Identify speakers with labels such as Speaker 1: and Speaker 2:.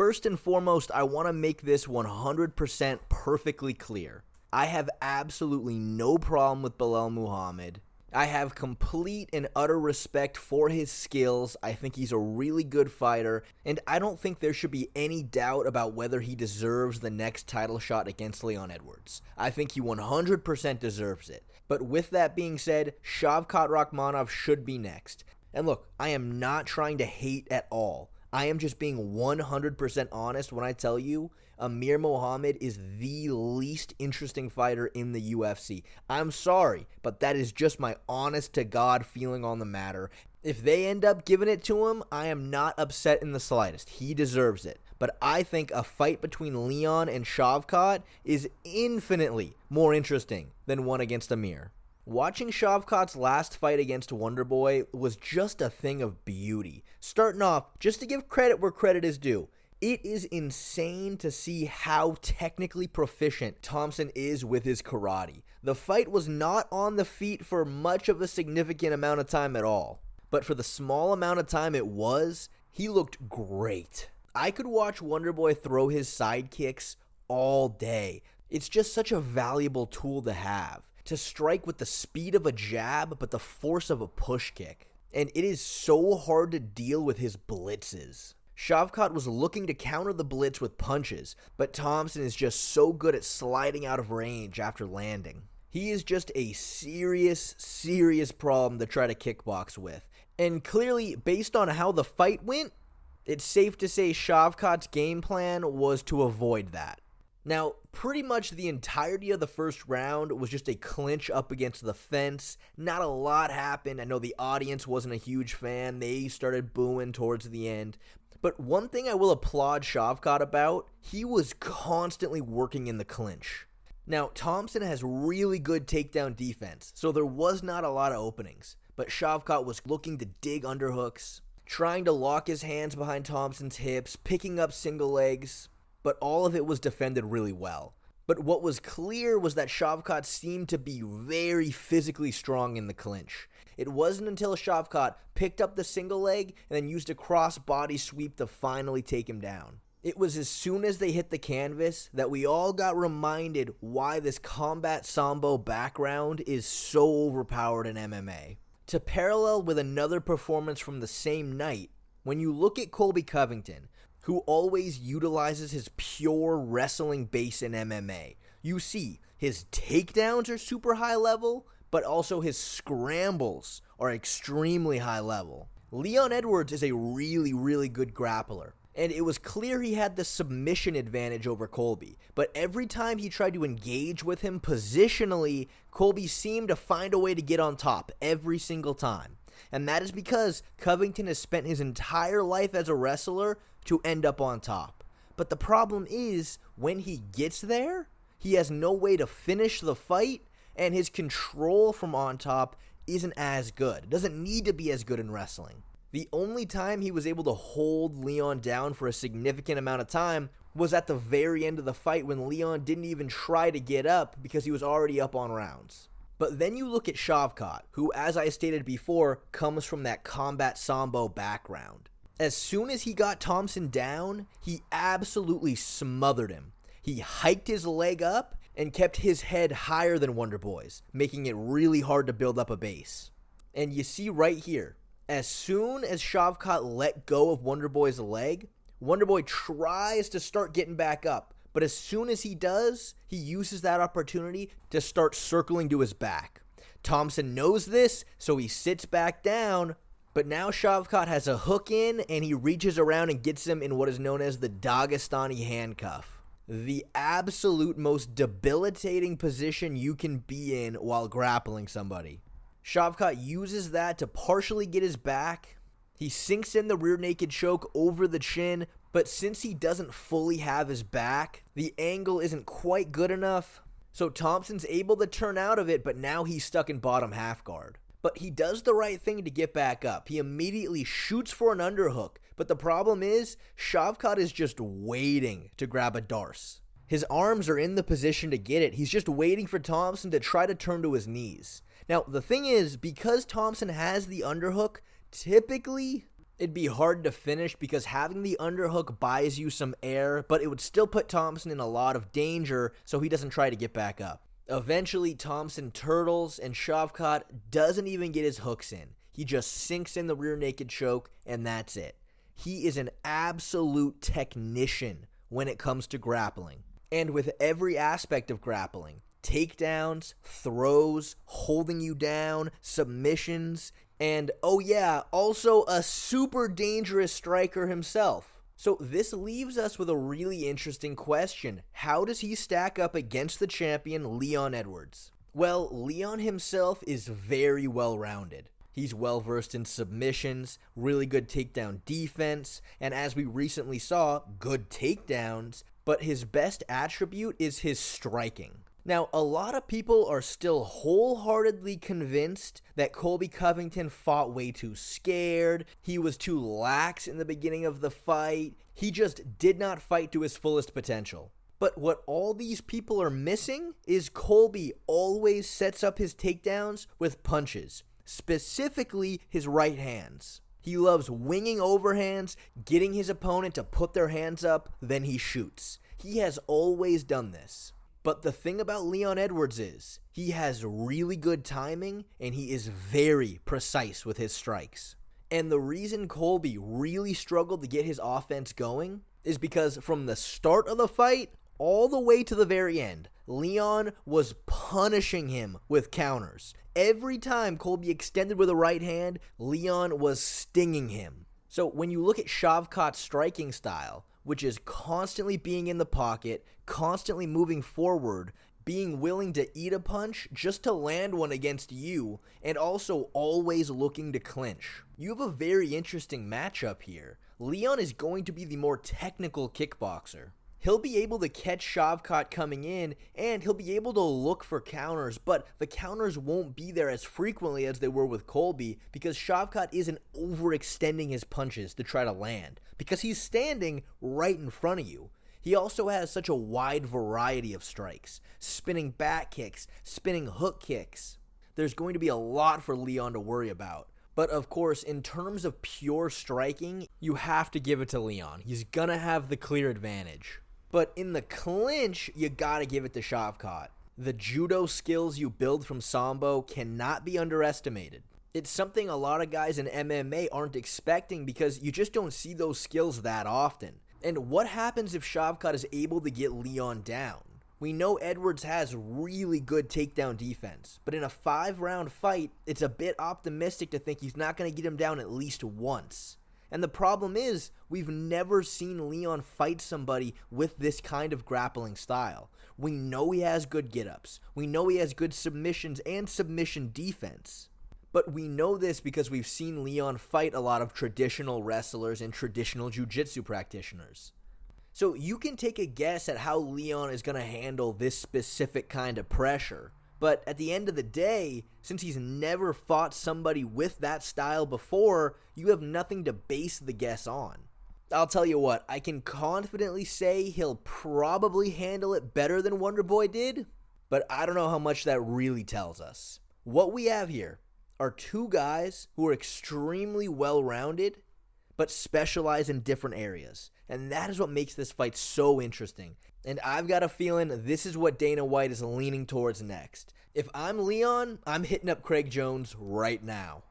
Speaker 1: First and foremost, I want to make this 100% perfectly clear. I have absolutely no problem with Belal Muhammad. I have complete and utter respect for his skills. I think he's a really good fighter, and I don't think there should be any doubt about whether he deserves the next title shot against Leon Edwards. I think he 100% deserves it. But with that being said, Shavkat Rakhmonov should be next. And look, I am not trying to hate at all. I am just being 100% honest when I tell you Amir Mohammed is the least interesting fighter in the UFC. I'm sorry, but that is just my honest-to-God feeling on the matter. If they end up giving it to him, I am not upset in the slightest. He deserves it. But I think a fight between Leon and Shavkat is infinitely more interesting than one against Amir. Watching Shavkat's last fight against Wonderboy was just a thing of beauty. Starting off, just to give credit where credit is due, it is insane to see how technically proficient Thompson is with his karate. The fight was not on the feet for much of a significant amount of time at all. But for the small amount of time it was, he looked great. I could watch Wonderboy throw his side kicks all day. It's just such a valuable tool to have. To strike with the speed of a jab, but the force of a push kick. And it is so hard to deal with his blitzes. Shavkat was looking to counter the blitz with punches, but Thompson is just so good at sliding out of range after landing. He is just a serious problem to try to kickbox with. And clearly, based on how the fight went, it's safe to say Shavkat's game plan was to avoid that. Now, pretty much the entirety of the first round was just a clinch up against the fence. Not a lot happened. I know the audience wasn't a huge fan. They started booing towards the end. But one thing I will applaud Shavkat about, he was constantly working in the clinch. Now, Thompson has really good takedown defense, so there was not a lot of openings. But Shavkat was looking to dig underhooks, trying to lock his hands behind Thompson's hips, picking up single legs, but all of it was defended really well. But what was clear was that Shavkat seemed to be very physically strong in the clinch. It wasn't until Shavkat picked up the single leg and then used a cross-body sweep to finally take him down. It was as soon as they hit the canvas that we all got reminded why this combat sambo background is so overpowered in MMA. To parallel with another performance from the same night, when you look at Colby Covington, who always utilizes his pure wrestling base in MMA, you see his takedowns are super high level, but also his scrambles are extremely high level. Leon Edwards is a really good grappler, and it was clear he had the submission advantage over Colby, but every time he tried to engage with him positionally, Colby seemed to find a way to get on top every single time. And that is because Covington has spent his entire life as a wrestler to end up on top. But the problem is, when he gets there, he has no way to finish the fight, and his control from on top isn't as good. It doesn't need to be as good in wrestling. The only time he was able to hold Leon down for a significant amount of time was at the very end of the fight when Leon didn't even try to get up because he was already up on rounds. But then you look at Shavkat, who, as I stated before, comes from that combat sambo background. As soon as he got Thompson down, he absolutely smothered him. He hiked his leg up and kept his head higher than Wonderboy's, making it really hard to build up a base. And you see right here, as soon as Shavkat let go of Wonderboy's leg, Wonderboy tries to start getting back up. But as soon as he does, he uses that opportunity to start circling to his back. Thompson knows this, so he sits back down, but now Shavkat has a hook in, and he reaches around and gets him in what is known as the Dagestani handcuff. The absolute most debilitating position you can be in while grappling somebody. Shavkat uses that to partially get his back. He sinks in the rear naked choke over the chin, but since he doesn't fully have his back, the angle isn't quite good enough. So Thompson's able to turn out of it, but now he's stuck in bottom half guard. But he does the right thing to get back up. He immediately shoots for an underhook, but the problem is, Shavkat is just waiting to grab a darce. His arms are in the position to get it. He's just waiting for Thompson to try to turn to his knees. Now, the thing is, because Thompson has the underhook, typically, It'd be hard to finish because having the underhook buys you some air, but it would still put Thompson in a lot of danger so he doesn't try to get back up. Eventually, Thompson turtles and Shavkat doesn't even get his hooks in. He just sinks in the rear naked choke and that's it. He is an absolute technician when it comes to grappling. And with every aspect of grappling, takedowns, throws, holding you down, submissions, and oh yeah, also a super dangerous striker himself. So this leaves us with a really interesting question. How does he stack up against the champion Leon Edwards? Well, Leon himself is very well-rounded. He's well-versed in submissions, really good takedown defense, and as we recently saw, good takedowns, but his best attribute is his striking. Now, a lot of people are still wholeheartedly convinced that Colby Covington fought way too scared, he was too lax in the beginning of the fight, he just did not fight to his fullest potential. But what all these people are missing is Colby always sets up his takedowns with punches, specifically his right hands. He loves winging overhands, getting his opponent to put their hands up, then he shoots. He has always done this. But the thing about Leon Edwards is, he has really good timing, and he is very precise with his strikes. And the reason Colby really struggled to get his offense going is because from the start of the fight, all the way to the very end, Leon was punishing him with counters. Every time Colby extended with a right hand, Leon was stinging him. So when you look at Shavkat's striking style, which is constantly being in the pocket, constantly moving forward, being willing to eat a punch just to land one against you, and also always looking to clinch. You have a very interesting matchup here. Leon is going to be the more technical kickboxer. He'll be able to catch Shavkat coming in, and he'll be able to look for counters, but the counters won't be there as frequently as they were with Colby because Shavkat isn't overextending his punches to try to land because he's standing right in front of you. He also has such a wide variety of strikes, spinning back kicks, spinning hook kicks. There's going to be a lot for Leon to worry about. But of course, in terms of pure striking, you have to give it to Leon. He's gonna have the clear advantage. But in the clinch, you gotta give it to Shavkat. The judo skills you build from Sambo cannot be underestimated. It's something a lot of guys in MMA aren't expecting because you just don't see those skills that often. And what happens if Shavkat is able to get Leon down? We know Edwards has really good takedown defense, but in a 5-round fight, it's a bit optimistic to think he's not going to get him down at least once. And the problem is, we've never seen Leon fight somebody with this kind of grappling style. We know he has good get-ups. We know he has good submissions and submission defense. But we know this because we've seen Leon fight a lot of traditional wrestlers and traditional jiu-jitsu practitioners. So you can take a guess at how Leon is going to handle this specific kind of pressure. But at the end of the day, since he's never fought somebody with that style before, you have nothing to base the guess on. I'll tell you what, I can confidently say he'll probably handle it better than Wonderboy did, but I don't know how much that really tells us. What we have here are two guys who are extremely well-rounded, but specialize in different areas. And that is what makes this fight so interesting. And I've got a feeling this is what Dana White is leaning towards next. If I'm Leon, I'm hitting up Craig Jones right now.